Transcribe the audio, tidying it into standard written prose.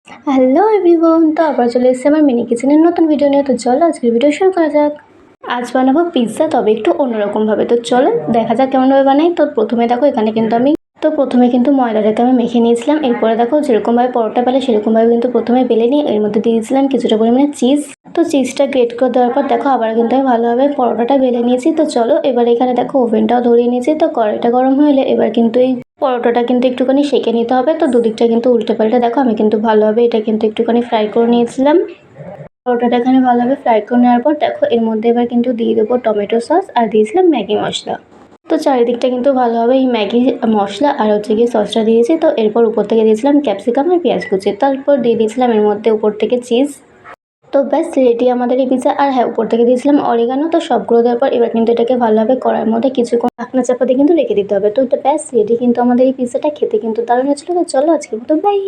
Hello everyone, তো আবার চলে এসেছে আমার মিনি কিচেনের নতুন ভিডিও নিয়ে। তো চলো আজকের ভিডিও শুরু করা যাক। আজ বানাবো পিৎজা, তবে একটু অন্যরকমভাবে। তো চলো দেখা যাক কেমনভাবে বানাই। তো প্রথমে দেখো এখানে কিন্তু ময়দাটাকে আমি মেখে নিয়েছিলাম। এরপরে দেখো যেরকমভাবে পরোটা বেলে সেরকমভাবে কিন্তু প্রথমে বেলে নিয়ে এর মধ্যে দিয়ে দিয়েছিলাম কিছুটা পরিমাণে চিজ। তো চিজটা গ্রেট করে দেওয়ার পর দেখো আবার কিন্তু আমি ভালোভাবে পরোটাটা বেলে নিয়েছি। তো চলো এবার এখানে দেখো ওভেনটাও ধরিয়ে নিয়েছি। তো কড়াইটা গরম হলে এবার কিন্তু এই পরোটাটা কিন্তু একটুখানি সেঁকে নিতে হবে। তো দুদিকটা কিন্তু উল্টে পাল্টে দেখো আমি কিন্তু ভালোভাবে এটা কিন্তু একটুখানি ফ্রাই করে নিয়েছিলাম। পরোটাটা এখানে ভালোভাবে ফ্রাই করে নেওয়ার পর দেখো এর মধ্যে এবার কিন্তু দিয়ে দেবো টমেটো সস আর দিয়েছিলাম ম্যাগি মশলা। তো চারিদিকটা কিন্তু ভালোভাবে এই ম্যাগি মশলা আর হচ্ছে গিয়ে সসটা দিয়েছি। তো এরপর উপর থেকে দিয়েছিলাম ক্যাপসিকাম আর পেঁয়াজ কুচি, তারপর দিয়ে দিয়েছিলাম এর মধ্যে উপর থেকে চিজ। তো ব্যাস রেডি আমাদের এই পিৎজা। আর হ্যাঁ, উপর থেকে দিয়েছিলাম অরিগানো। তো সবগুলো দেওয়ার পর এবার কিন্তু এটাকে ভালোভাবে কড়াইয়ের মধ্যে কিছুক্ষণ ঢাকনা চাপা দিয়ে কিন্তু রেখে দিতে হবে। তো এটা ব্যাস রেডি কিন্তু আমাদের এই পিৎজাটা। খেতে কিন্তু দারুণ হয়েছিল। তো চলো আজকের মতো বাই।